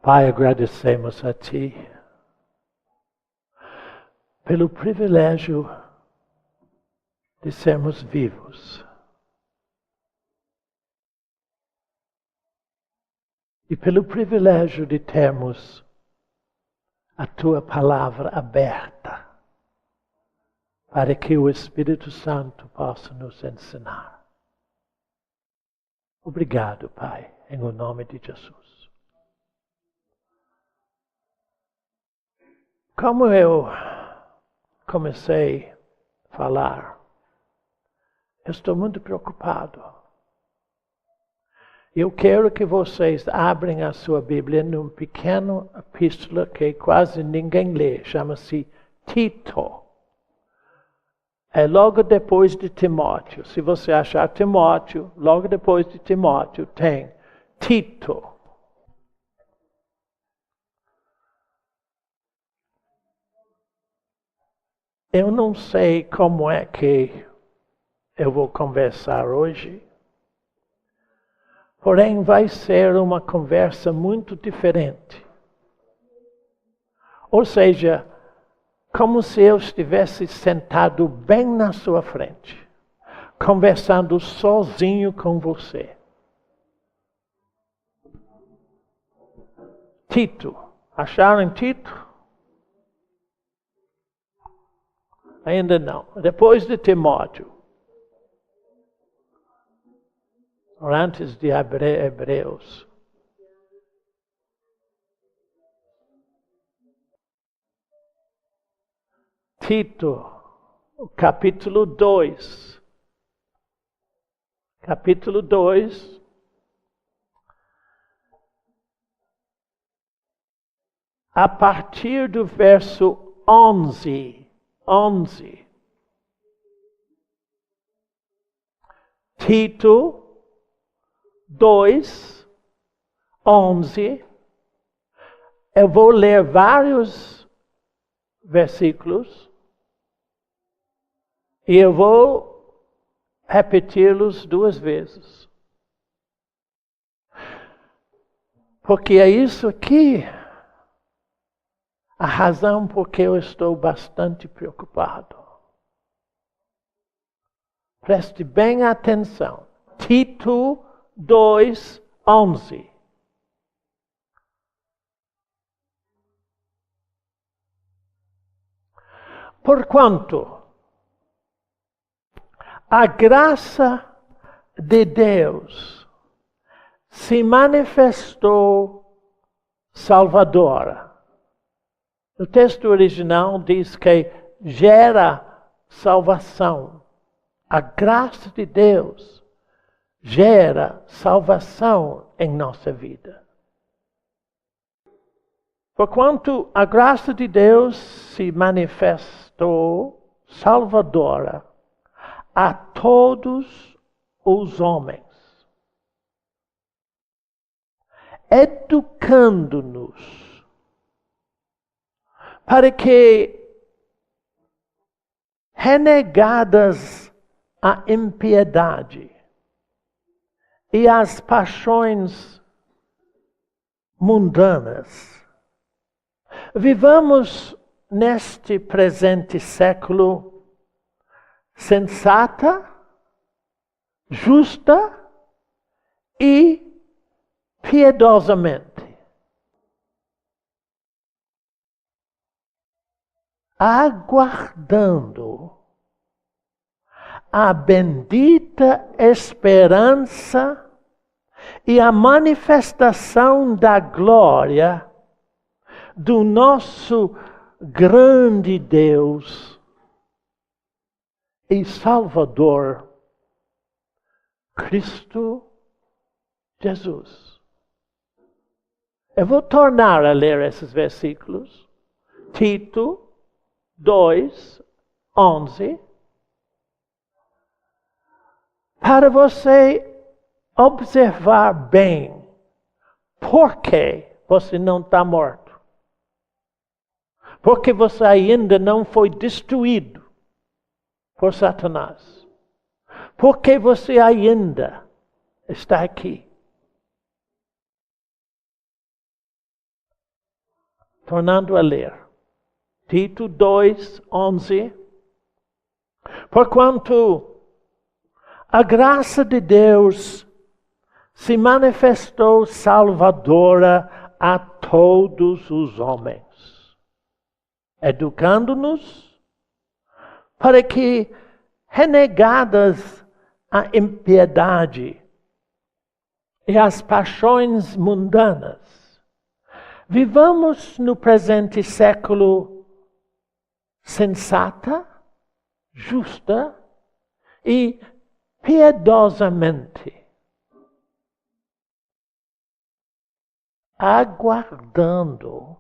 Pai, agradecemos a Ti pelo privilégio de sermos vivos e pelo privilégio de termos a Tua palavra aberta para que o Espírito Santo possa nos ensinar. Obrigado, Pai, em nome de Jesus. Como eu comecei a falar, eu estou muito preocupado. Eu quero que vocês abrem a sua Bíblia num pequeno epístola que quase ninguém lê, chama-se Tito. É logo depois de Timóteo. Se você achar Timóteo, logo depois de Timóteo tem Tito. Eu não sei como é que eu vou conversar hoje, porém vai ser uma conversa muito diferente. Ou seja, como se eu estivesse sentado bem na sua frente, conversando sozinho com você. Tito. Acharam Tito? Ainda não. Depois de Timóteo. Ou antes de Hebreus. Tito, capítulo 2. Capítulo 2. A partir do verso 11. Tito 2, 11. Eu vou ler vários versículos e eu vou repeti-los 2 vezes. Porque é isso aqui a razão por que eu estou bastante preocupado. Preste bem atenção. Tito 2, 11. Porquanto a graça de Deus se manifestou salvadora. O texto original diz que gera salvação. A graça de Deus gera salvação em nossa vida. Porquanto a graça de Deus se manifestou salvadora a todos os homens, educando-nos para que, renegadas a impiedade e as paixões mundanas, vivamos neste presente século sensata, justa e piedosamente, aguardando a bendita esperança e a manifestação da glória do nosso grande Deus e Salvador, Cristo Jesus. Eu vou tornar a ler esses versículos. Tito 2, 11. Para você observar bem por que você não está morto. Porque você ainda não foi destruído por Satanás. Porque você ainda está aqui. tornando a ler. Tito 2:11. Porquanto a graça de Deus se manifestou salvadora a todos os homens, educando-nos para que, renegadas a impiedade e as paixões mundanas, vivamos no presente século sensata, justa e piedosamente, aguardando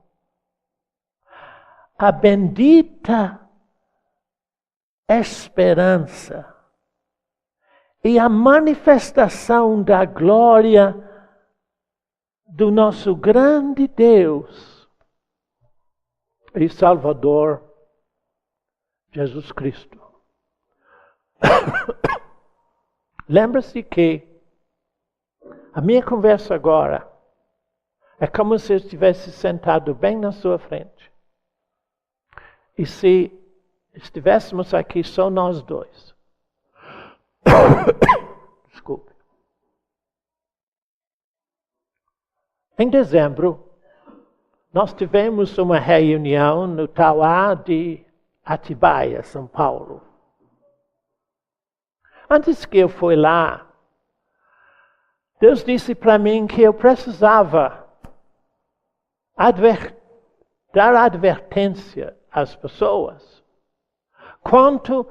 a bendita esperança e a manifestação da glória do nosso grande Deus e Salvador Jesus Cristo. Lembra-se que a minha conversa agora é como se eu estivesse sentado bem na sua frente. E se estivéssemos aqui só nós dois. Desculpe. Em dezembro, nós tivemos uma reunião no Tauá de Atibaia, São Paulo. Antes que eu fui lá, Deus disse para mim que eu precisava dar advertência às pessoas quanto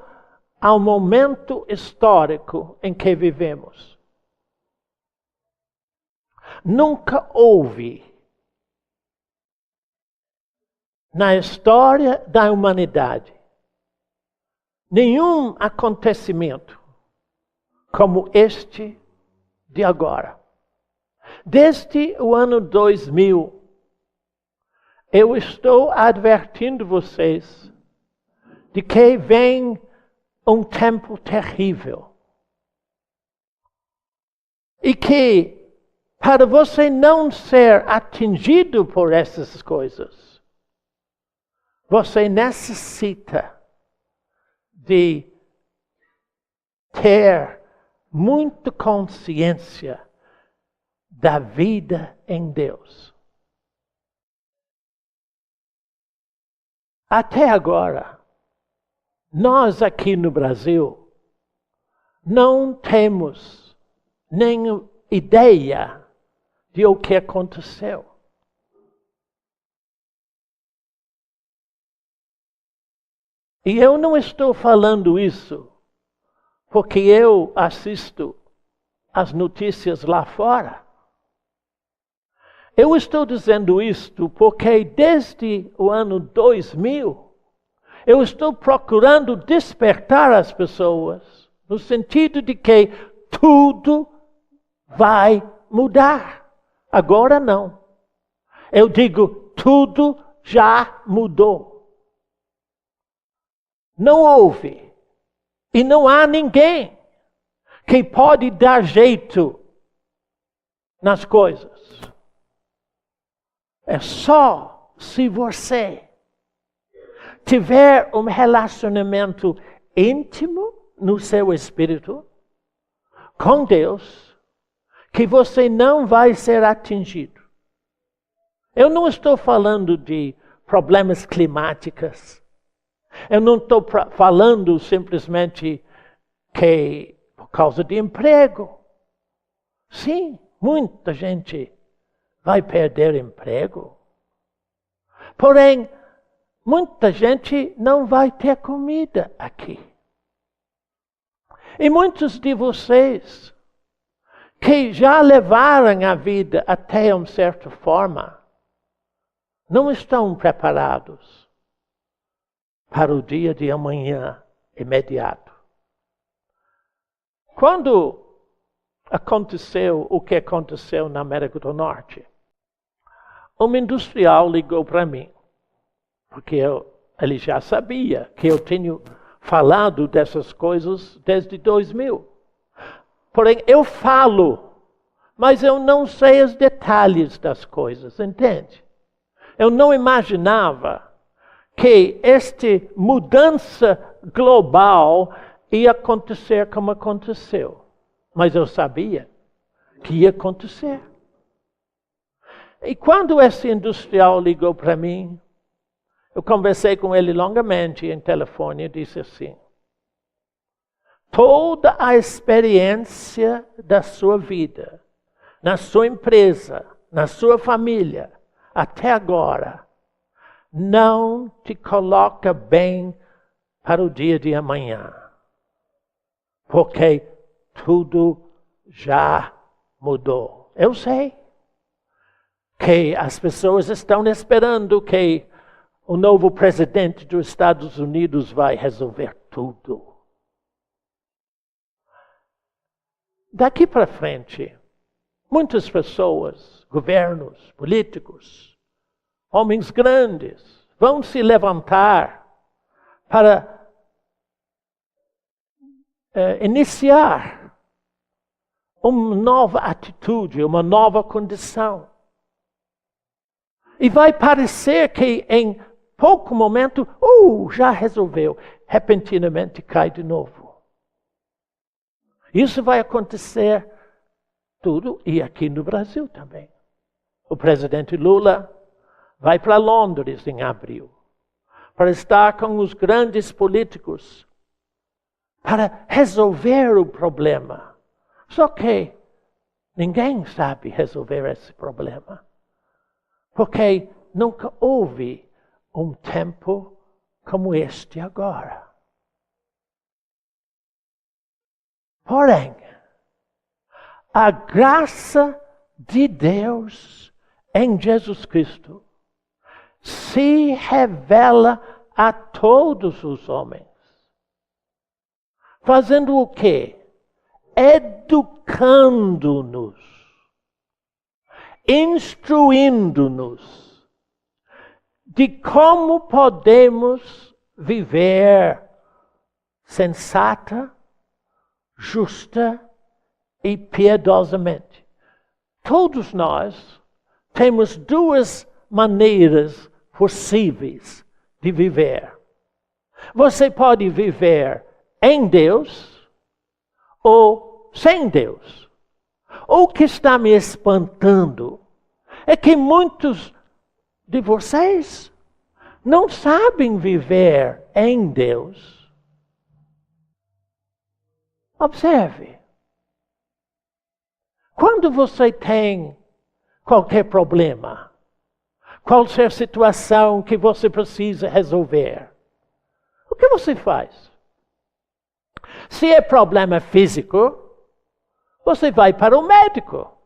ao momento histórico em que vivemos. Nunca houve na história da humanidade nenhum acontecimento como este de agora. Desde o ano 2000, eu estou advertindo vocês de que vem um tempo terrível. E que, para você não ser atingido por essas coisas, você necessita de ter muita consciência da vida em Deus. Até agora, nós aqui no Brasil não temos nem ideia de o que aconteceu. E eu não estou falando isso porque eu assisto as notícias lá fora. Eu estou dizendo isto porque desde o ano 2000, eu estou procurando despertar as pessoas no sentido de que tudo vai mudar. Agora não. Eu digo, tudo já mudou. Não houve e não há ninguém que pode dar jeito nas coisas. É só se você tiver um relacionamento íntimo no seu espírito com Deus, que você não vai ser atingido. Eu não estou falando de problemas climáticos. Eu não estou falando simplesmente que por causa de emprego. Sim, muita gente vai perder emprego. Porém, muita gente não vai ter comida aqui. E muitos de vocês que já levaram a vida até uma certa forma, não estão preparados para o dia de amanhã imediato. Quando aconteceu o que aconteceu na América do Norte, um industrial ligou para mim, porque ele já sabia que eu tenho falado dessas coisas desde 2000. Porém, eu falo, mas eu não sei os detalhes das coisas, entende? Eu não imaginava que esta mudança global ia acontecer como aconteceu. Mas eu sabia que ia acontecer. E quando esse industrial ligou para mim, eu conversei com ele longamente em telefone e disse assim: toda a experiência da sua vida, na sua empresa, na sua família, até agora, não te coloca bem para o dia de amanhã. Porque tudo já mudou. Eu sei que as pessoas estão esperando que o novo presidente dos Estados Unidos vai resolver tudo. Daqui para frente, muitas pessoas, governos, políticos, homens grandes, vão se levantar para iniciar uma nova atitude, uma nova condição. E vai parecer que em pouco momento, já resolveu. Repentinamente cai de novo. Isso vai acontecer tudo e aqui no Brasil também. O presidente Lula vai para Londres em abril para estar com os grandes políticos para resolver o problema. Só que ninguém sabe resolver esse problema. Porque nunca houve um tempo como este agora. Porém, a graça de Deus em Jesus Cristo se revela a todos os homens. Fazendo o quê? Educando-nos, instruindo-nos de como podemos viver sensata, justa e piedosamente. Todos nós temos duas maneiras possíveis de viver. Você pode viver em Deus ou sem Deus. O que está me espantando é que muitos de vocês não sabem viver em Deus. Observe. Quando você tem qualquer problema, qualquer situação que você precisa resolver, o que você faz? Se é problema físico, você vai para o médico,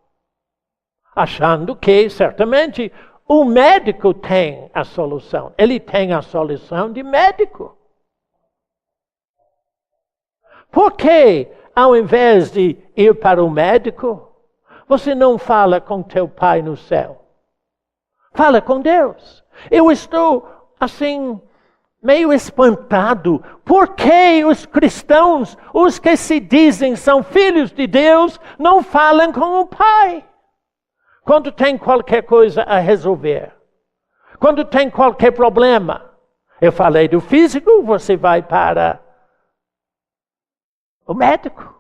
achando que certamente o médico tem a solução. Ele tem a solução de médico. Por que, ao invés de ir para o médico, você não fala com teu Pai no céu? Fala com Deus. Eu estou, assim, meio espantado. Por que os cristãos, os que se dizem são filhos de Deus, não falam com o Pai? Quando tem qualquer coisa a resolver. Quando tem qualquer problema. Eu falei do físico, você vai para o médico.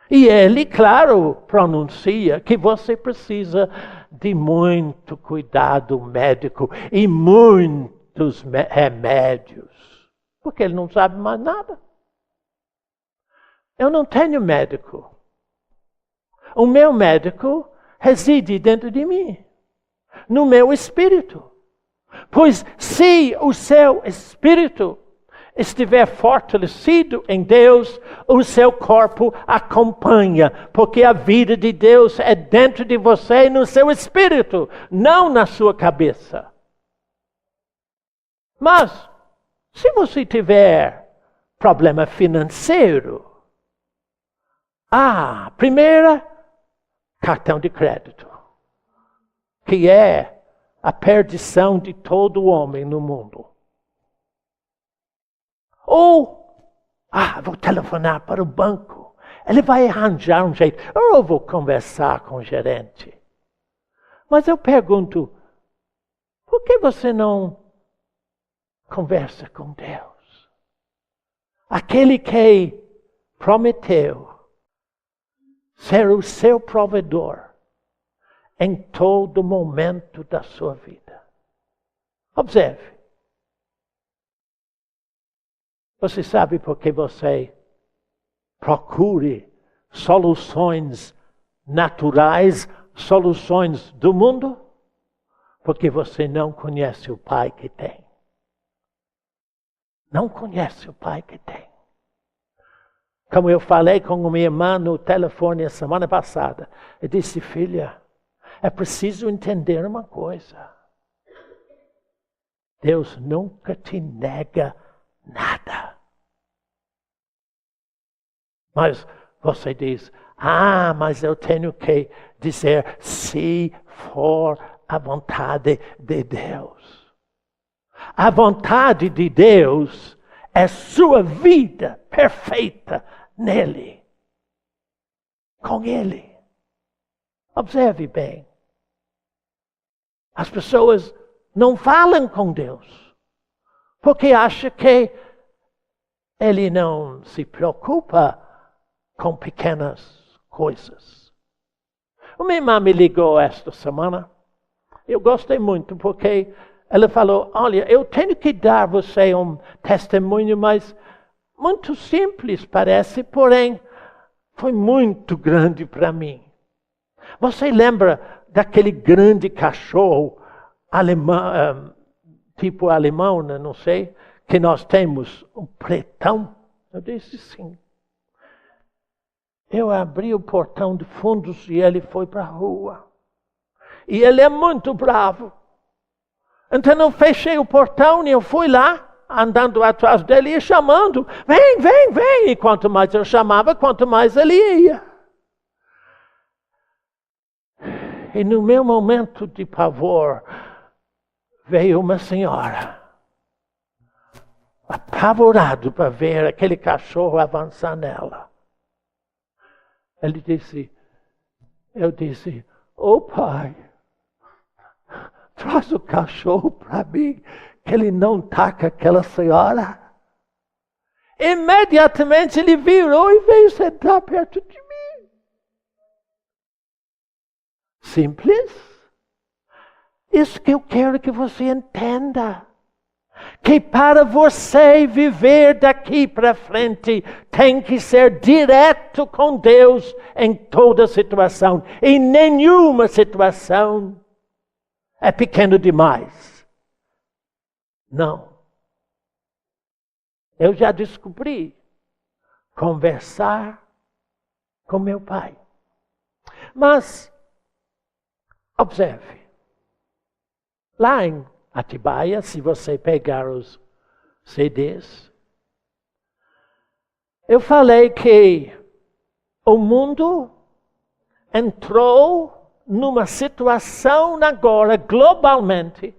E ele, claro, pronuncia que você precisa de muito cuidado médico e muitos remédios. Porque ele não sabe mais nada. Eu não tenho médico. O meu médico reside dentro de mim, no meu espírito. Pois se o seu espírito estiver fortalecido em Deus, o seu corpo acompanha, porque a vida de Deus é dentro de você e no seu espírito, não na sua cabeça. Mas, se você tiver problema financeiro, primeira, cartão de crédito, que é a perdição de todo homem no mundo. Ou, vou telefonar para o banco. Ele vai arranjar um jeito. Eu vou conversar com o gerente. Mas eu pergunto, que você não conversa com Deus? Aquele que prometeu ser o seu provedor em todo momento da sua vida. Observe. Você sabe por que você procure soluções naturais, soluções do mundo? Porque você não conhece o Pai que tem. Não conhece o Pai que tem. Como eu falei com minha irmã no telefone a semana passada, eu disse, filha, é preciso entender uma coisa. Deus nunca te nega nada. Mas você diz, mas eu tenho que dizer, se for a vontade de Deus. A vontade de Deus é sua vida perfeita nele. Com ele. Observe bem. As pessoas não falam com Deus. Porque acham que ele não se preocupa com pequenas coisas. Uma irmã me ligou esta semana. Eu gostei muito porque ela falou, olha, eu tenho que dar você um testemunho, mas muito simples parece, porém foi muito grande para mim. Você lembra daquele grande cachorro alemão, tipo alemão, não sei, que nós temos, um pretão? Eu disse sim. Eu abri o portão de fundos e ele foi para a rua. E ele é muito bravo. Então eu fechei o portão e eu fui lá, andando atrás dele e chamando. Vem, vem, vem. E quanto mais eu chamava, quanto mais ele ia. E no meu momento de pavor, veio uma senhora. Apavorado para ver aquele cachorro avançar nela. Eu disse, pai, traz o cachorro para mim, que ele não taca aquela senhora. Imediatamente ele virou e veio sentar perto de mim. Simples. Isso que eu quero que você entenda. Que para você viver daqui para frente, tem que ser direto com Deus em toda situação. E nenhuma situação é pequeno demais. Não. Eu já descobri conversar com meu pai. Mas, observe. Lá em Atibaia, se você pegar os CDs, eu falei que o mundo entrou numa situação agora, globalmente,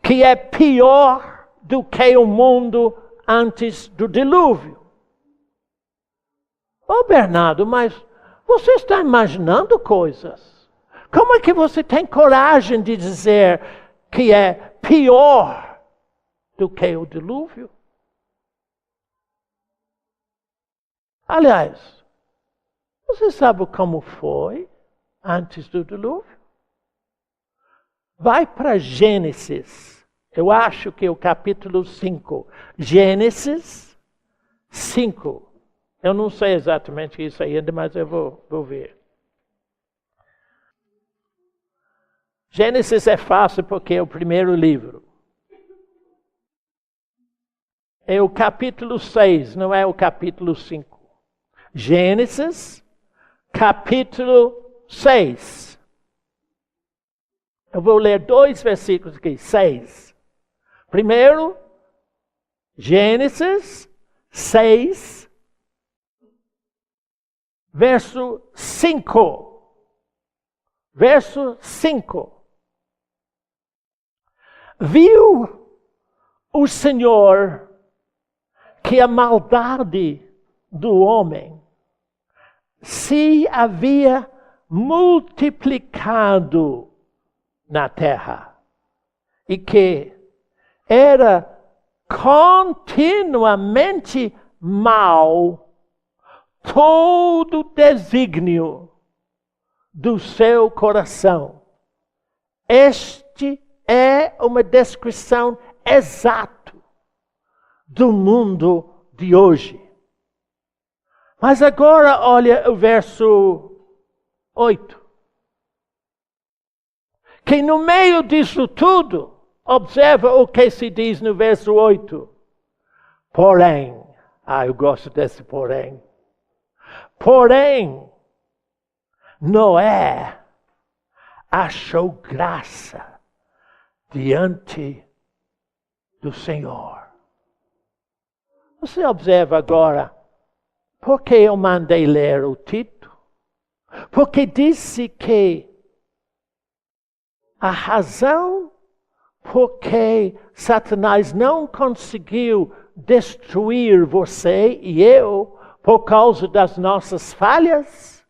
que é pior do que o mundo antes do dilúvio. Bernardo, mas você está imaginando coisas. Como é que você tem coragem de dizer que é pior do que o dilúvio? Aliás, você sabe como foi antes do dilúvio? Vai para Gênesis. Eu acho que é o capítulo 5. Gênesis 5. Eu não sei exatamente isso ainda, mas eu vou ver. Gênesis é fácil porque é o primeiro livro. É o capítulo 6, não é o capítulo 5. Gênesis, capítulo 6. Eu vou ler 2 versículos aqui, 6. Primeiro, Gênesis 6, verso 5. Verso 5. Viu o Senhor que a maldade do homem se havia multiplicado na terra e que era continuamente mal todo o desígnio do seu coração. Este é uma descrição exata do mundo de hoje. Mas agora olha o verso 8. Que no meio disso tudo, observa o que se diz no verso 8. Porém, eu gosto desse porém. Porém, Noé achou graça diante do Senhor. Você observa agora, por que eu mandei ler o Tito? Porque disse que a razão por que Satanás não conseguiu destruir você e eu por causa das nossas falhas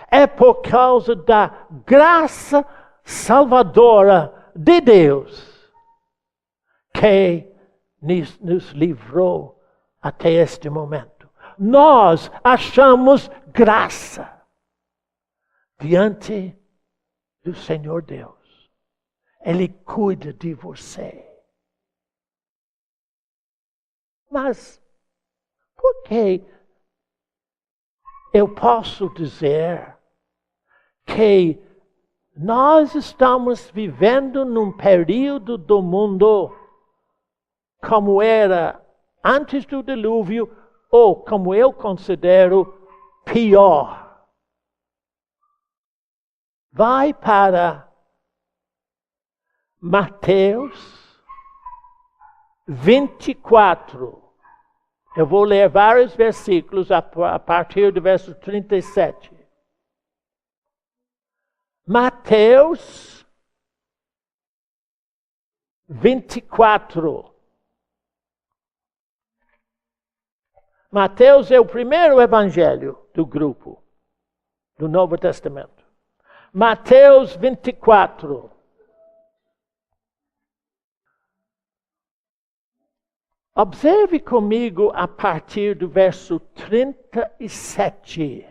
é por causa da graça salvadora de Deus que nos livrou até este momento. Nós achamos graça diante do Senhor Deus. Ele cuida de você. Mas por que eu posso dizer que nós estamos vivendo num período do mundo como era antes do dilúvio, ou como eu considero pior? Vai para Mateus 24. Eu vou ler vários versículos a partir do verso 37. Mateus 24. Mateus é o primeiro evangelho do grupo do Novo Testamento. Mateus 24. Observe comigo a partir do verso 37.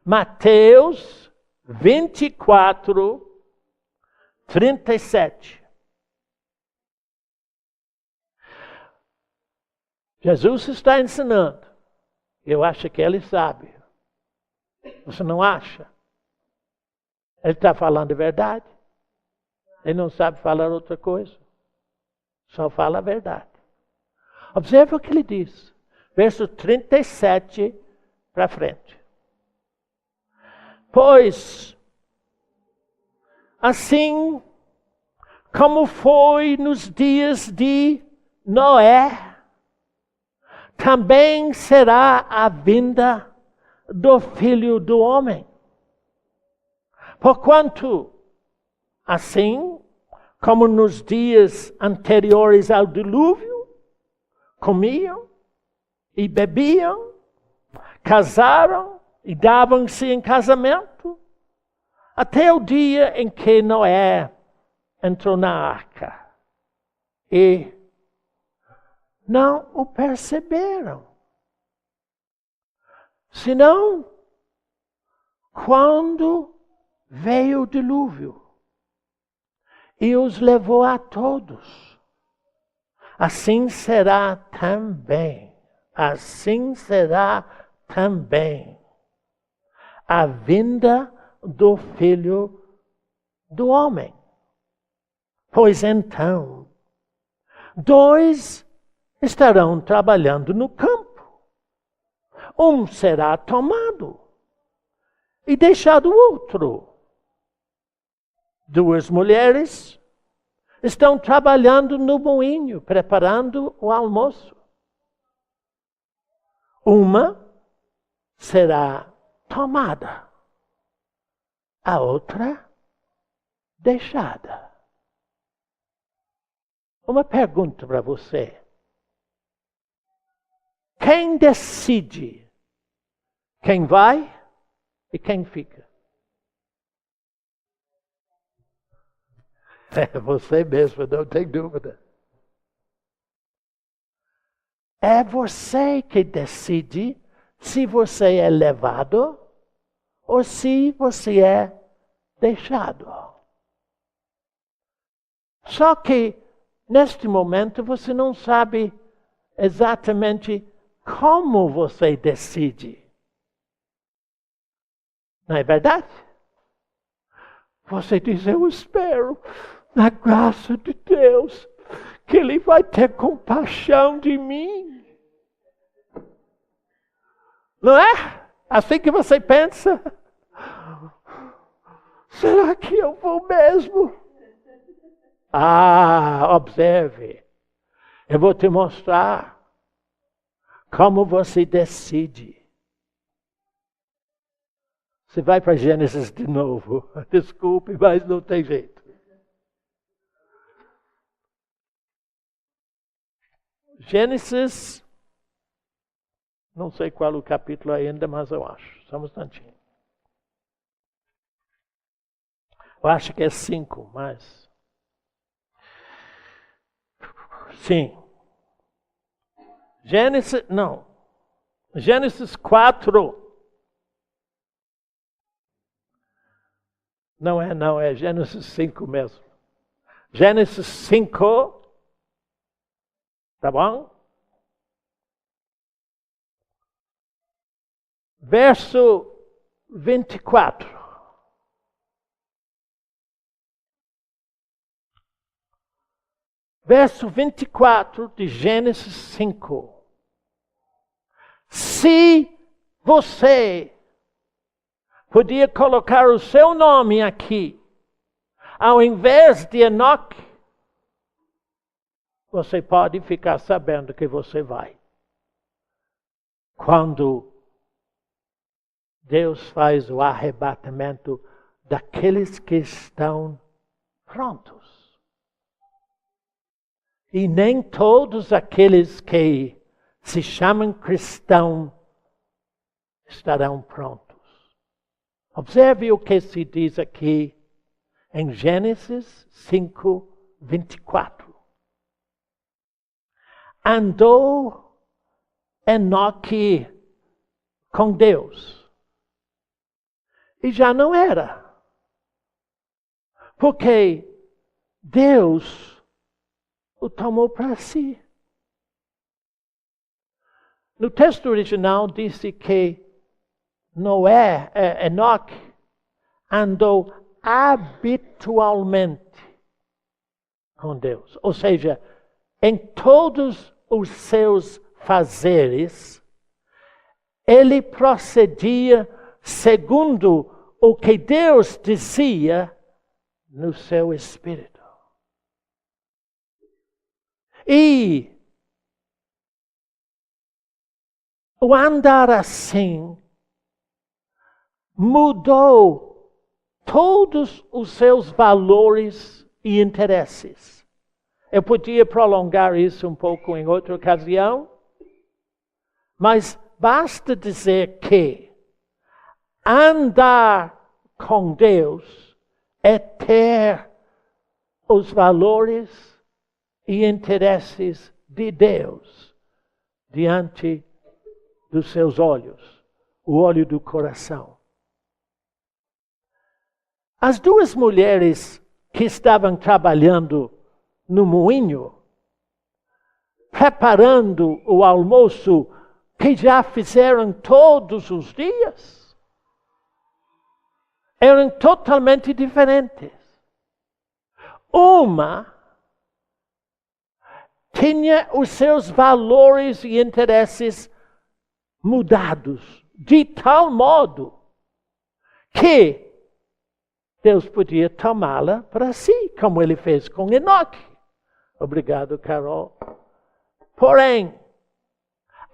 Mateus 24, 37. Jesus está ensinando. Eu acho que ele sabe. Você não acha? Ele está falando a verdade. Ele não sabe falar outra coisa. Só fala a verdade. Observe o que ele diz. Verso 37 para frente. Pois, assim como foi nos dias de Noé, também será a vinda do Filho do Homem. Porquanto, assim como nos dias anteriores ao dilúvio, comiam e bebiam, casaram e davam-se em casamento, até o dia em que Noé entrou na arca. E não o perceberam. Senão, quando veio o dilúvio e os levou a todos. Assim será também a vinda do Filho do Homem. Pois então, dois estarão trabalhando no campo. Um será tomado e deixado o outro. Duas mulheres estão trabalhando no moinho, preparando o almoço. Uma será tomada, a outra deixada. Uma pergunta para você. Quem decide quem vai e quem fica? É você mesmo, não tem dúvida. É você que decide se você é levado ou se você é deixado. Só que, neste momento, você não sabe exatamente como você decide. Não é verdade? Você diz, eu espero, na graça de Deus, que Ele vai ter compaixão de mim. Não é? Assim que você pensa. Será que eu vou mesmo? Observe. Eu vou te mostrar como você decide. Você vai para Gênesis de novo. Desculpe, mas não tem jeito. Gênesis, não sei qual o capítulo ainda, mas eu acho. Só um instantinho. Eu acho que é 5, mas... Sim. Gênesis 4. Não, é Gênesis 5 mesmo. Gênesis 5, tá bom? Verso 24. Verso 24 de Gênesis 5. Se você podia colocar o seu nome aqui, ao invés de Enoque, você pode ficar sabendo que você vai. Quando Deus faz o arrebatamento daqueles que estão prontos. E nem todos aqueles que se chamam cristãos estarão prontos. Observe o que se diz aqui em Gênesis 5, 24. Andou Enoque com Deus. E já não era. Porque Deus o tomou para si. No texto original disse que Enoque andou habitualmente com Deus. Ou seja, em todos os seus fazeres, ele procedia segundo o que Deus dizia no seu espírito. E o andar assim mudou todos os seus valores e interesses. Eu podia prolongar isso um pouco em outra ocasião, mas basta dizer que andar com Deus é ter os valores e interesses de Deus diante dos seus olhos, o olho do coração. As duas mulheres que estavam trabalhando no moinho, preparando o almoço que já fizeram todos os dias, eram totalmente diferentes. Uma tinha os seus valores e interesses mudados de tal modo que Deus podia tomá-la para si, como ele fez com Enoque. Obrigado, Carol. Porém,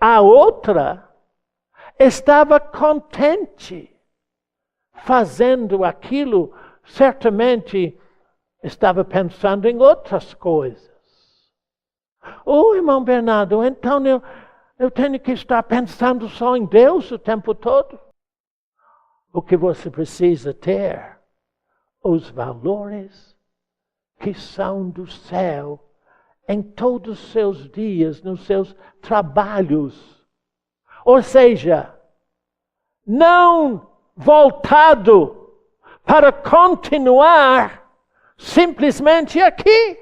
a outra estava contente fazendo aquilo, certamente estava pensando em outras coisas. Irmão Bernardo, então eu tenho que estar pensando só em Deus o tempo todo? O que você precisa ter? Os valores que são do céu em todos os seus dias, nos seus trabalhos. Ou seja, não voltado para continuar simplesmente aqui.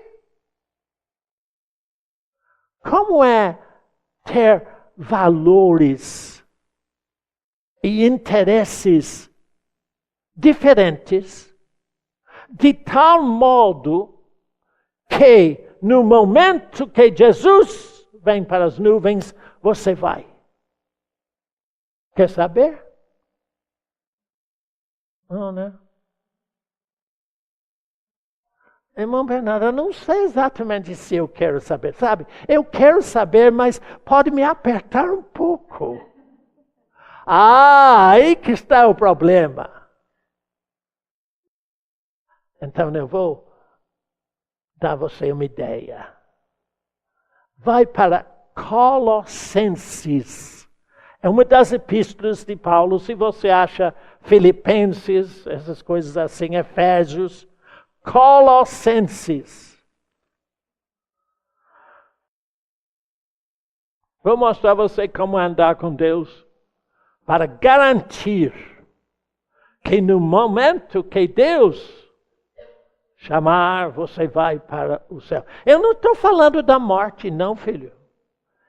Como é ter valores e interesses diferentes, de tal modo que no momento que Jesus vem para as nuvens, você vai. Quer saber? Não, né? Irmão Bernardo, eu não sei exatamente se eu quero saber, sabe? Eu quero saber, mas pode me apertar um pouco. Aí que está o problema. Então eu vou dar a você uma ideia. Vai para Colossenses. É uma das epístolas de Paulo. Se você acha Filipenses, essas coisas assim, Efésios, Colossenses. Vou mostrar a você como andar com Deus para garantir que no momento que Deus chamar, você vai para o céu. Eu não estou falando da morte, não, filho.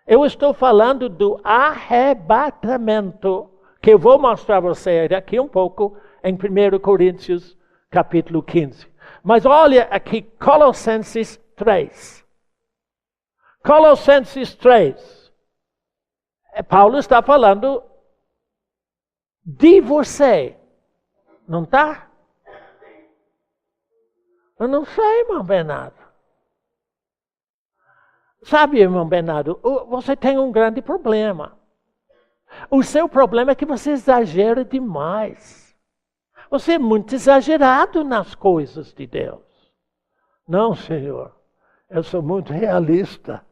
Eu estou falando do arrebatamento, que eu vou mostrar a você daqui um pouco em 1 Coríntios, capítulo 15. Mas olha aqui, Colossenses 3. Colossenses 3. Paulo está falando de você. Não está? Eu não sei, irmão Bernardo. Sabe, irmão Bernardo, você tem um grande problema. O seu problema é que você exagera demais. Você é muito exagerado nas coisas de Deus. Não, Senhor. Eu sou muito realista.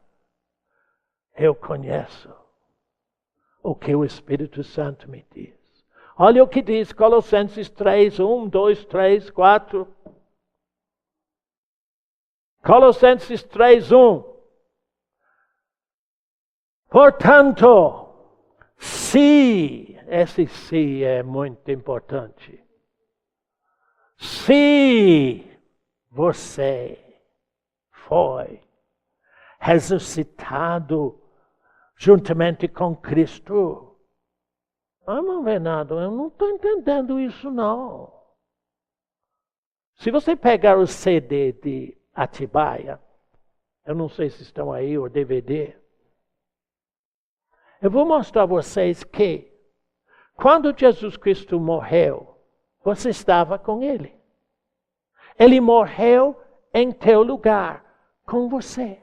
Eu conheço o que o Espírito Santo me diz. Olha o que diz Colossenses 3, 1, 2, 3, 4. Colossenses 3, 1. Portanto, esse se é muito importante. Se você foi ressuscitado juntamente com Cristo. Irmão Bernardo, eu não estou entendendo isso não. Se você pegar o CD de Atibaia, eu não sei se estão aí, ou DVD, eu vou mostrar a vocês que quando Jesus Cristo morreu, você estava com Ele. Ele morreu em teu lugar, com você.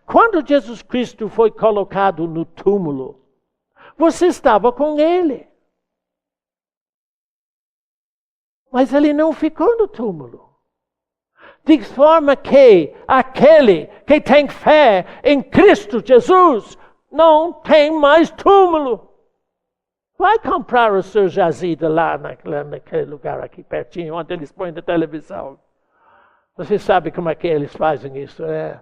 Quando Jesus Cristo foi colocado no túmulo, você estava com Ele. Mas Ele não ficou no túmulo. De forma que aquele que tem fé em Cristo Jesus não tem mais túmulo. Vai comprar o seu jazido lá naquele lugar aqui pertinho, onde eles põem na televisão. Você sabe como é que eles fazem isso, né?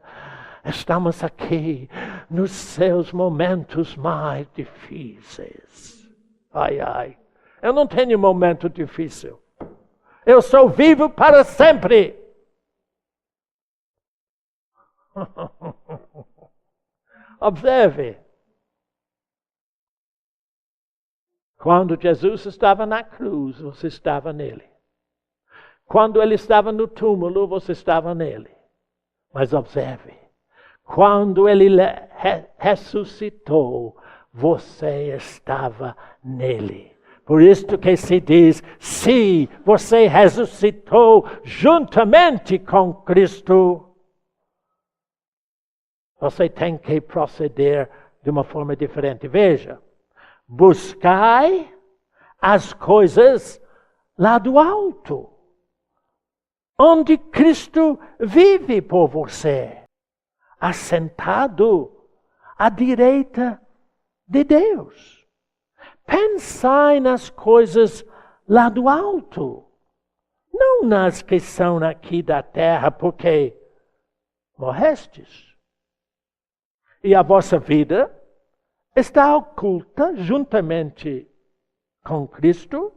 Estamos aqui nos seus momentos mais difíceis. Ai, ai. Eu não tenho momento difícil. Eu sou vivo para sempre. Observe. Quando Jesus estava na cruz, você estava nele. Quando ele estava no túmulo, você estava nele. Mas observe, quando ele ressuscitou, você estava nele. Por isso que se diz, se você ressuscitou juntamente com Cristo, você tem que proceder de uma forma diferente. Veja. Buscai as coisas lá do alto, onde Cristo vive por você, assentado à direita de Deus. Pensai nas coisas lá do alto, não nas que são aqui da terra, porque morrestes. E a vossa vida está oculta juntamente com Cristo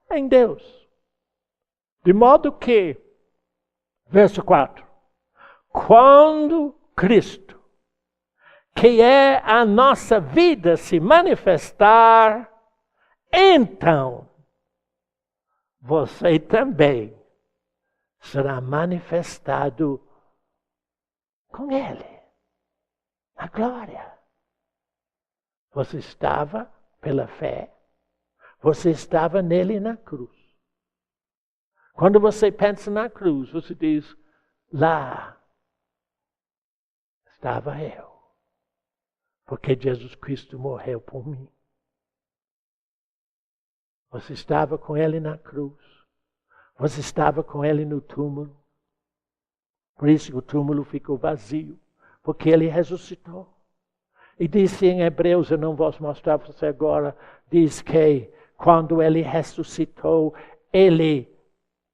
em Deus. De modo que, verso 4, quando Cristo, que é a nossa vida, se manifestar, então você também será manifestado com Ele, na glória. Você estava pela fé, você estava nele na cruz. Quando você pensa na cruz, você diz, lá estava eu, porque Jesus Cristo morreu por mim. Você estava com Ele na cruz. Você estava com Ele no túmulo. Por isso o túmulo ficou vazio, porque Ele ressuscitou. E disse em Hebreus, eu não vou mostrar para você agora, diz que quando Ele ressuscitou, Ele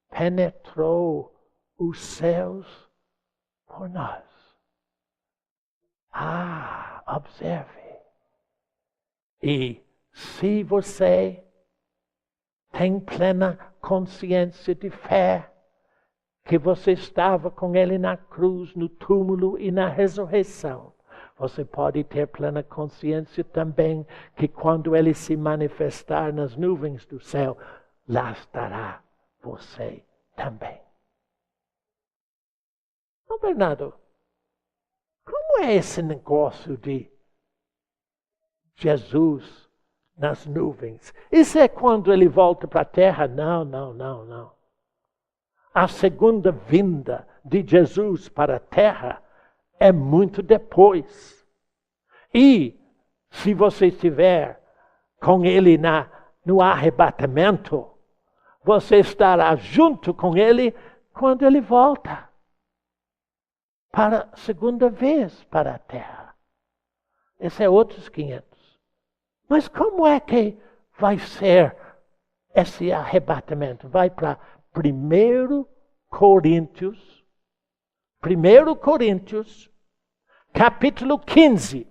penetrou os céus por nós. Observe. E se você tem plena consciência de fé, que você estava com Ele na cruz, no túmulo e na ressurreição, você pode ter plena consciência também que quando Ele se manifestar nas nuvens do céu, lá estará você também. Não, Bernardo, como é esse negócio de Jesus nas nuvens? Isso é quando Ele volta para a terra? Não. A segunda vinda de Jesus para a terra é muito depois. E se você estiver com Ele no arrebatamento, você estará junto com Ele quando Ele volta para a segunda vez para a terra. Esse é outros 500. Mas como é que vai ser esse arrebatamento? Vai para 1 Coríntios, capítulo 15.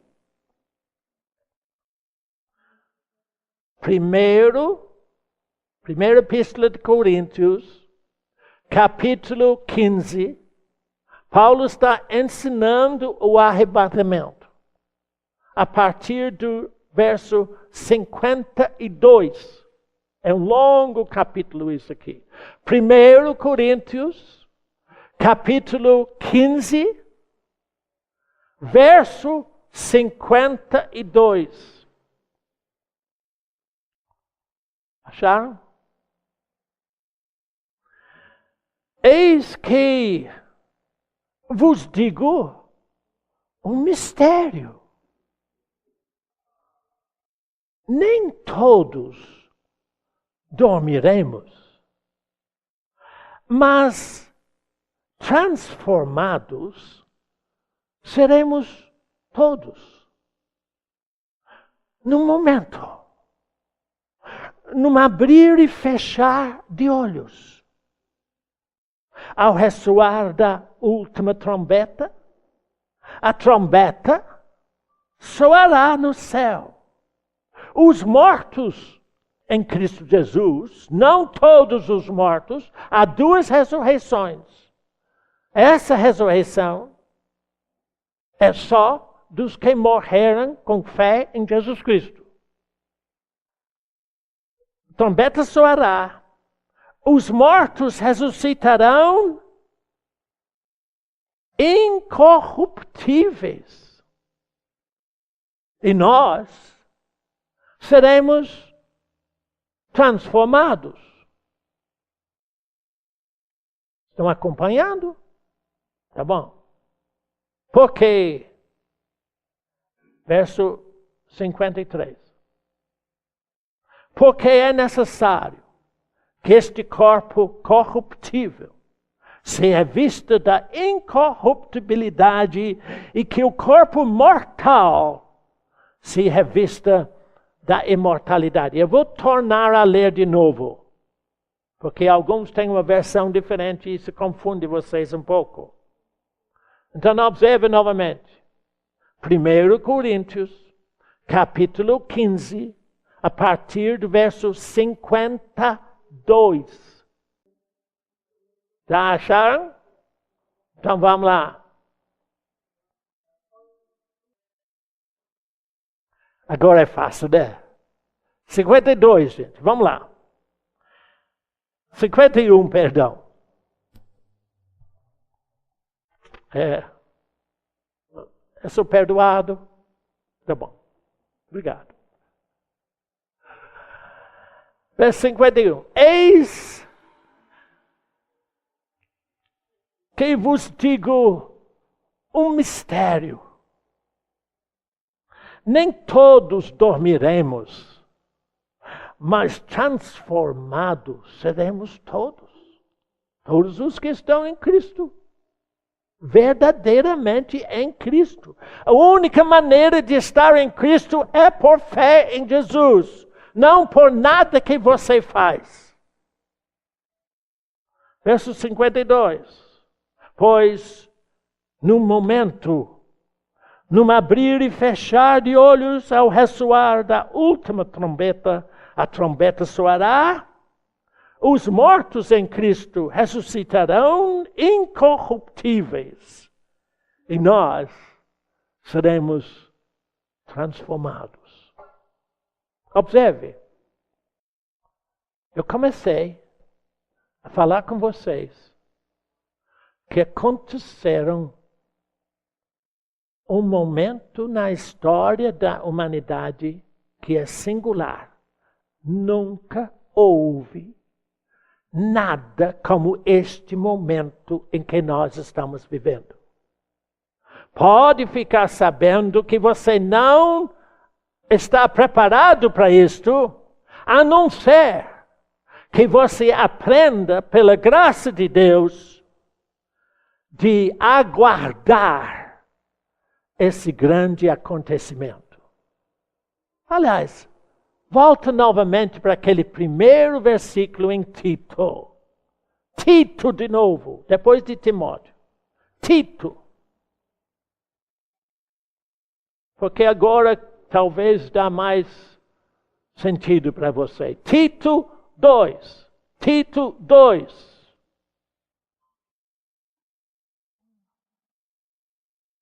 Primeira epístola de Coríntios, capítulo 15. Paulo está ensinando o arrebatamento. A partir do verso 52. É um longo capítulo isso aqui. 1 Coríntios, capítulo 15, verso 52. Acharam? Eis que vos digo um mistério. Nem todos dormiremos, mas transformados seremos todos. Num momento, num abrir e fechar de olhos, ao ressoar da última trombeta, a trombeta soará no céu. Os mortos em Cristo Jesus, não todos os mortos, há duas ressurreições. Essa ressurreição é só dos que morreram com fé em Jesus Cristo. A trombeta soará, os mortos ressuscitarão incorruptíveis. E nós seremos transformados. Estão acompanhando? Tá bom. Porque, verso 53. Porque é necessário que este corpo corruptível se revista da incorruptibilidade e que o corpo mortal se revista da imortalidade. Eu vou tornar a ler de novo, Porque alguns têm uma versão diferente e isso confunde vocês um pouco. Então, observe novamente. 1 Coríntios, capítulo 15, a partir do verso 52. Já acharam? Então, vamos lá. Agora é fácil, né? 52, gente. Vamos lá. 51, perdão. Eu sou perdoado. Tá bom. Obrigado. Verso 51. Eis que vos digo um mistério. Nem todos dormiremos, mas transformados seremos todos. Todos os que estão em Cristo. Verdadeiramente em Cristo. A única maneira de estar em Cristo é por fé em Jesus. Não por nada que você faz. Verso 52. Pois, num momento, num abrir e fechar de olhos, ao ressoar da última trombeta, a trombeta soará, os mortos em Cristo ressuscitarão incorruptíveis, e nós seremos transformados. Observe, eu comecei a falar com vocês que aconteceram um momento na história da humanidade que é singular. Nunca houve nada como este momento em que nós estamos vivendo. Pode ficar sabendo que você não está preparado para isto, a não ser que você aprenda, pela graça de Deus, de aguardar esse grande acontecimento. Aliás, volta novamente para aquele primeiro versículo em Tito. Tito de novo, depois de Timóteo. Tito. Porque agora talvez dá mais sentido para você. Tito 2. Tito 2.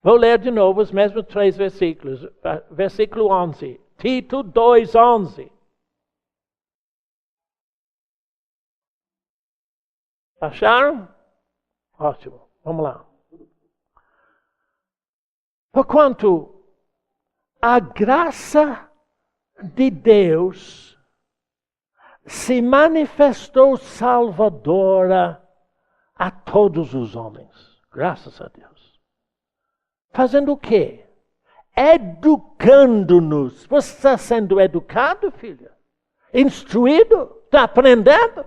Vou ler de novo os mesmos 3 versículos. Versículo 11. Tito 2, 11. Acharam? Ótimo. Vamos lá. Porquanto a graça de Deus se manifestou salvadora a todos os homens. Graças a Deus. Fazendo o quê? Educando-nos. Você está sendo educado, filha? Instruído? Está aprendendo?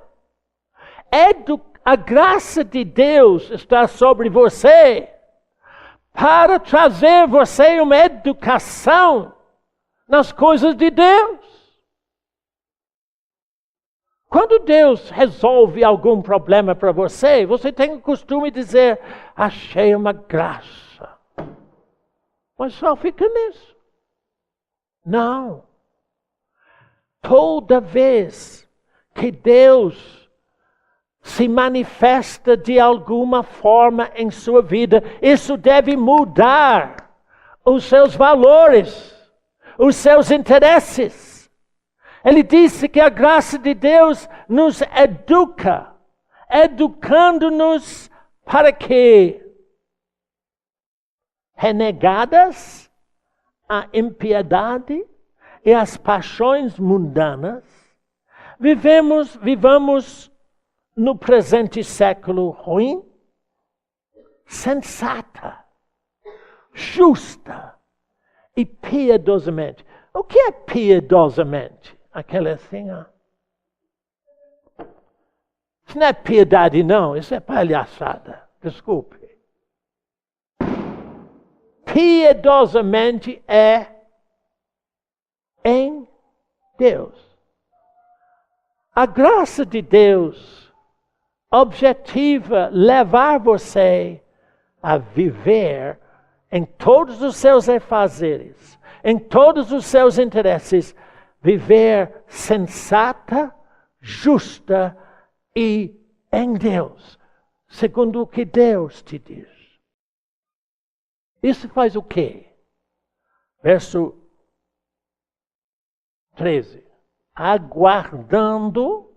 A graça de Deus está sobre você para trazer você uma educação nas coisas de Deus. Quando Deus resolve algum problema para você, você tem o costume de dizer, achei uma graça. Mas só fica nisso. Não. Toda vez que Deus se manifesta de alguma forma em sua vida, isso deve mudar os seus valores, os seus interesses. Ele disse que a graça de Deus nos educa, educando-nos para que, renegadas a impiedade e as paixões mundanas, vivamos no presente século ruim, sensata, justa e piedosamente. O que é piedosamente? Aquela assim, ó. Isso não é piedade, não. Isso é palhaçada. Desculpe. Piedosamente é em Deus. A graça de Deus objetiva levar você a viver em todos os seus afazeres, em todos os seus interesses, viver sensata, justa e em Deus, segundo o que Deus te diz. Isso faz o quê? Verso 13. Aguardando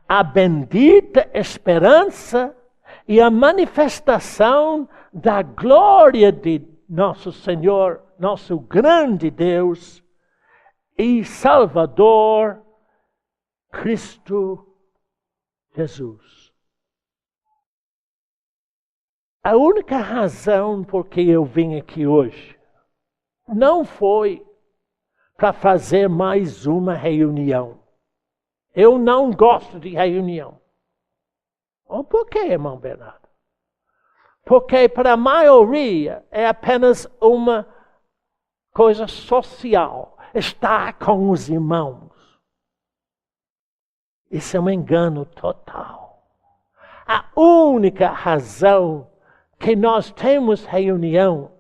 a bendita esperança e a manifestação da glória de nosso Senhor, nosso grande Deus e Salvador, Cristo Jesus. A única razão por que eu vim aqui hoje não foi para fazer mais uma reunião. Eu não gosto de reunião. Por que, irmão Bernardo? Porque para a maioria é apenas uma coisa social. Estar com os irmãos. Isso é um engano total. A única razão que nós temos reunião,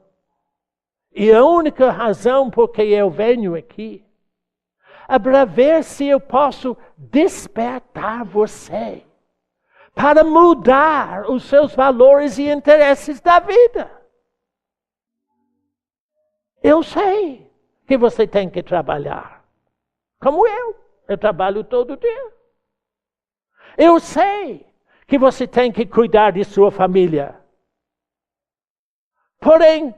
e a única razão por que eu venho aqui, é para ver se eu posso despertar você para mudar os seus valores e interesses da vida. Eu sei que você tem que trabalhar, como eu trabalho todo dia. Eu sei que você tem que cuidar de sua família. Porém,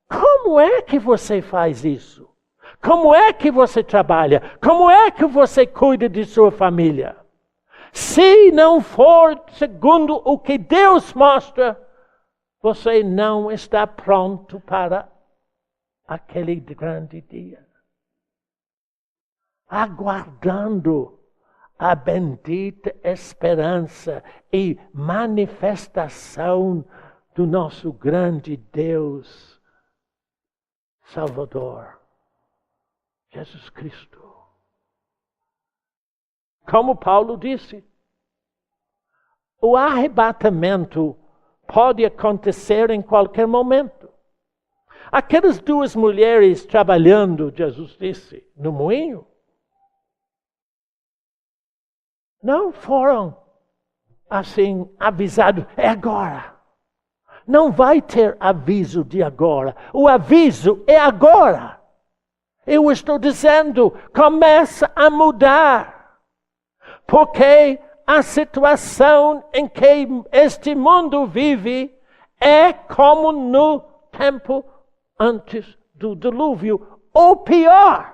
como é que você faz isso? Como é que você trabalha? Como é que você cuida de sua família? Se não for segundo o que Deus mostra, você não está pronto para aquele grande dia. Aguardando a bendita esperança e manifestação do nosso grande Deus Salvador, Jesus Cristo. Como Paulo disse, o arrebatamento pode acontecer em qualquer momento. Aquelas duas mulheres trabalhando, Jesus disse, no moinho, não foram assim avisados, é agora. Não vai ter aviso de agora. O aviso é agora. Eu estou dizendo, começa a mudar. Porque a situação em que este mundo vive é como no tempo antes do dilúvio, ou pior.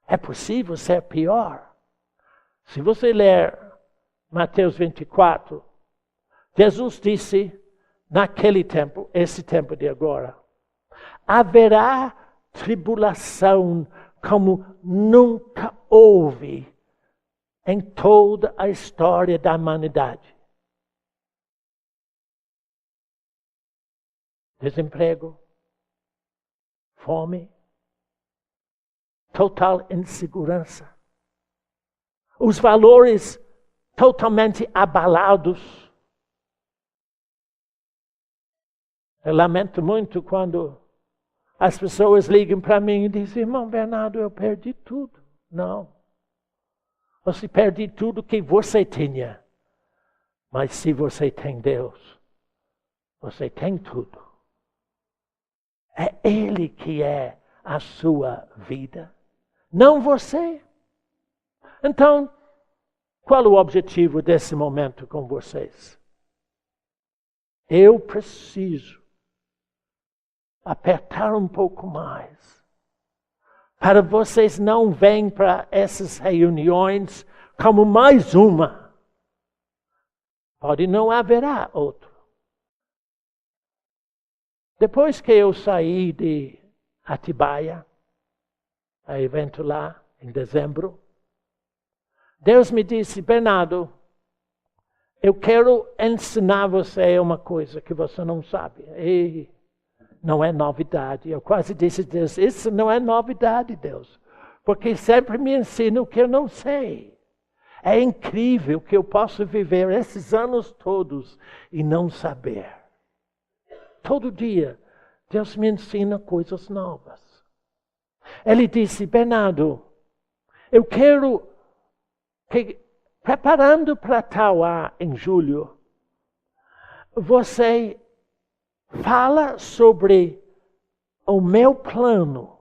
É possível ser pior. Se você ler Mateus 24, Jesus disse, naquele tempo, esse tempo de agora, haverá tribulação como nunca houve em toda a história da humanidade. Desemprego, fome, total insegurança, os valores totalmente abalados. Eu lamento muito quando as pessoas ligam para mim e dizem, irmão Bernardo, eu perdi tudo. Não. Você perde tudo que você tinha. Mas se você tem Deus, você tem tudo. É Ele que é a sua vida, não você. Então, qual o objetivo desse momento com vocês? Eu preciso apertar um pouco mais, para vocês não venham para essas reuniões como mais uma. Pode não haverá outro. Depois que eu saí de Atibaia, a evento lá em dezembro, Deus me disse, Bernardo, eu quero ensinar você uma coisa que você não sabe. E não é novidade. Eu quase disse a Deus, isso não é novidade, Deus. Porque sempre me ensina o que eu não sei. É incrível que eu possa viver esses anos todos e não saber. Todo dia, Deus me ensina coisas novas. Ele disse, Bernardo, eu quero que, preparando para Tauá em julho, você fala sobre o meu plano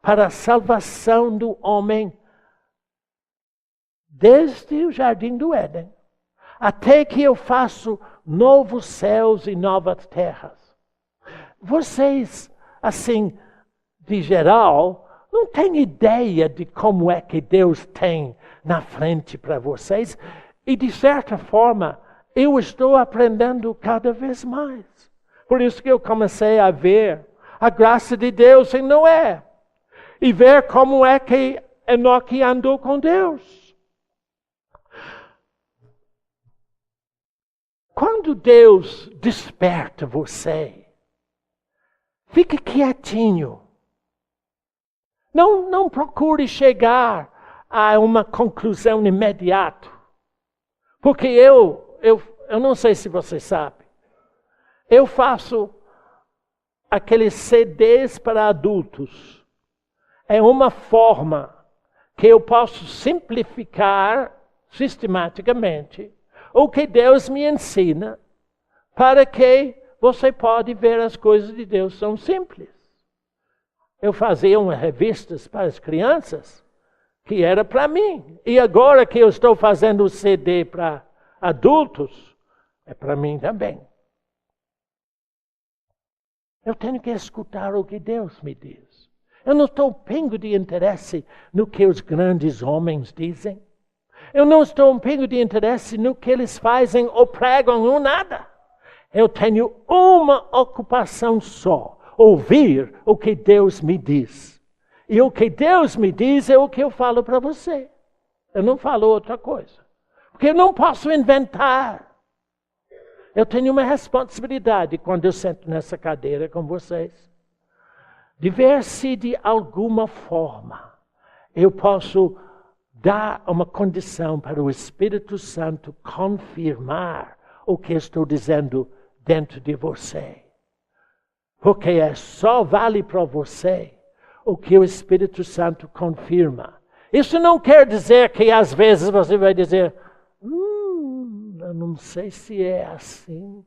para a salvação do homem desde o Jardim do Éden, até que eu faço novos céus e novas terras. Vocês, assim, de geral, não têm ideia de como é que Deus tem na frente para vocês. E, de certa forma, eu estou aprendendo cada vez mais. Por isso que eu comecei a ver a graça de Deus em Noé. E ver como é que Enoque andou com Deus. Quando Deus desperta você, fique quietinho. Não procure chegar a uma conclusão imediata. Porque eu não sei se você sabe, eu faço aqueles CDs para adultos. É uma forma que eu posso simplificar sistematicamente o que Deus me ensina para que você pode ver as coisas de Deus são simples. Eu fazia umas revistas para as crianças que era para mim. E agora que eu estou fazendo o CD para adultos, é para mim também. Eu tenho que escutar o que Deus me diz. Eu não estou pingo de interesse no que os grandes homens dizem. Eu não estou pingo de interesse no que eles fazem ou pregam ou nada. Eu tenho uma ocupação só. Ouvir o que Deus me diz. E o que Deus me diz é o que eu falo para você. Eu não falo outra coisa. Porque eu não posso inventar. Eu tenho uma responsabilidade quando eu sento nessa cadeira com vocês. De ver se de alguma forma eu posso dar uma condição para o Espírito Santo confirmar o que estou dizendo dentro de você. Porque só vale para você o que o Espírito Santo confirma. Isso não quer dizer que às vezes você vai dizer, eu não sei se é assim.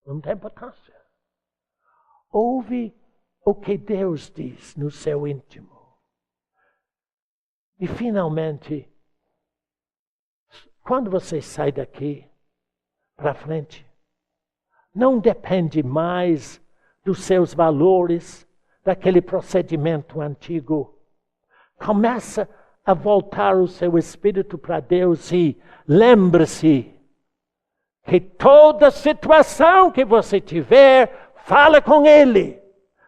Não tem importância. Ouve o que Deus diz no seu íntimo. E finalmente, quando você sai daqui para frente, não depende mais dos seus valores, daquele procedimento antigo. Começa a voltar o seu espírito para Deus e lembre-se que toda situação que você tiver, fala com Ele.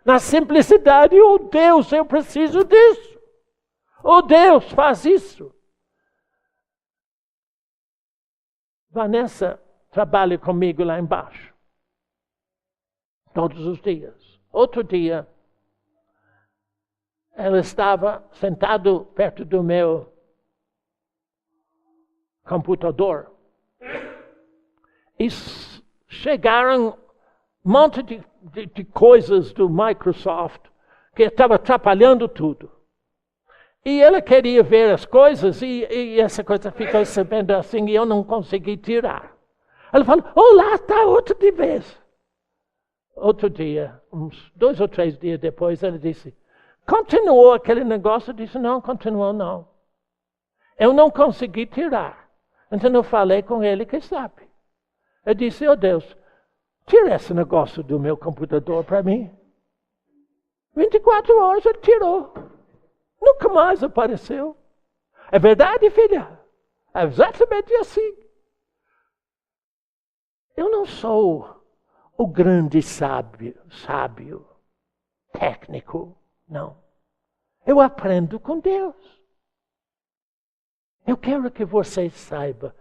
Na simplicidade, oh Deus, eu preciso disso. Oh Deus, faz isso. Vanessa trabalha comigo lá embaixo. Todos os dias. Outro dia, ela estava sentada perto do meu computador. E chegaram um monte de coisas do Microsoft que estava atrapalhando tudo. E ela queria ver as coisas e essa coisa ficou sabendo assim e eu não consegui tirar. Ela falou, lá está outra de vez. Outro dia, uns 2 ou 3 dias depois, ela disse, continuou aquele negócio? Eu disse, não, continuou não. Eu não consegui tirar. Então eu falei com ele que sabe. Eu disse, oh Deus, tira esse negócio do meu computador para mim. 24 horas ele tirou. Nunca mais apareceu. É verdade, filha? É exatamente assim. Eu não sou o grande sábio, técnico, não. Eu aprendo com Deus. Eu quero que você saiba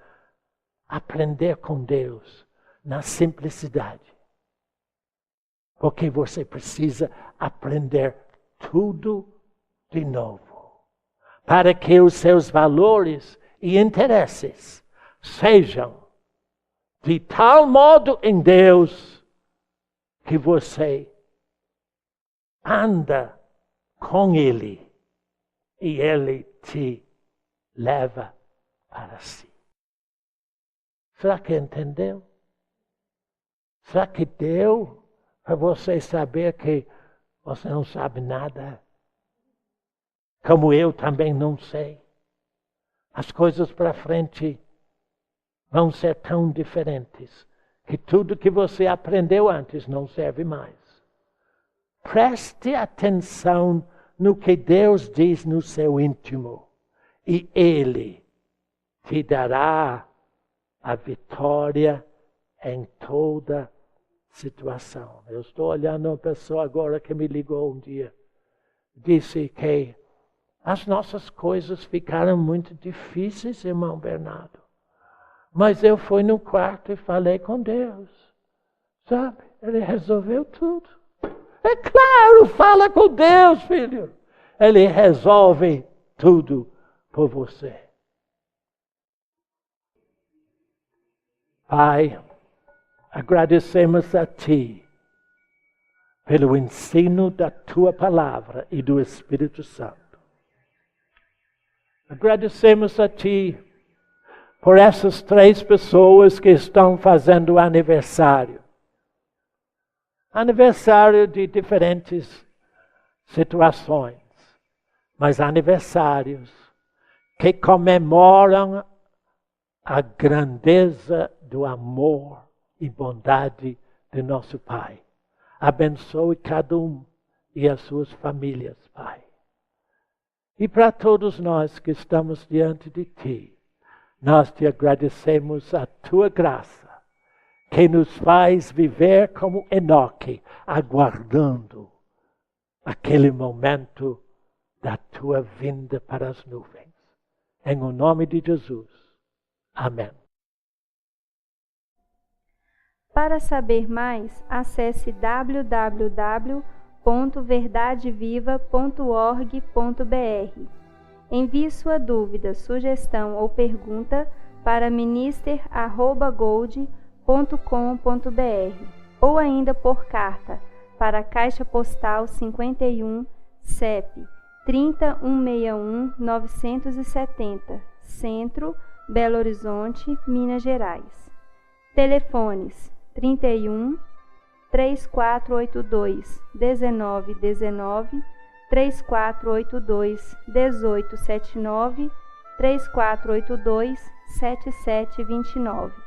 aprender com Deus na simplicidade. Porque você precisa aprender tudo de novo. para que os seus valores e interesses sejam de tal modo em Deus que você anda com Ele e Ele te leva para si. Será que entendeu? Será que deu para você saber que você não sabe nada? Como eu também não sei. As coisas para frente vão ser tão diferentes que tudo que você aprendeu antes não serve mais. Preste atenção no que Deus diz no seu íntimo e Ele te dará a vitória em toda situação. Eu estou olhando uma pessoa agora que me ligou um dia. Disse que as nossas coisas ficaram muito difíceis, irmão Bernardo. Mas eu fui no quarto e falei com Deus. Sabe? Ele resolveu tudo. É claro, fala com Deus, filho. Ele resolve tudo por você. Pai, agradecemos a Ti pelo ensino da Tua Palavra e do Espírito Santo. Agradecemos a Ti por essas 3 pessoas que estão fazendo aniversário. Aniversário de diferentes situações, mas aniversários que comemoram a grandeza do amor e bondade de nosso Pai. Abençoe cada um e as suas famílias, Pai. E para todos nós que estamos diante de Ti, nós Te agradecemos a Tua graça, que nos faz viver como Enoque, aguardando aquele momento da Tua vinda para as nuvens. Em o nome de Jesus. Amém. Para saber mais, acesse www.verdadeviva.org.br. Envie sua dúvida, sugestão ou pergunta para minister@gold.com.br ou ainda por carta para a Caixa Postal 51, CEP 30-161-970, Centro, Belo Horizonte, Minas Gerais. Telefones 31 3482 1919, 3482 1879, 3482 7729.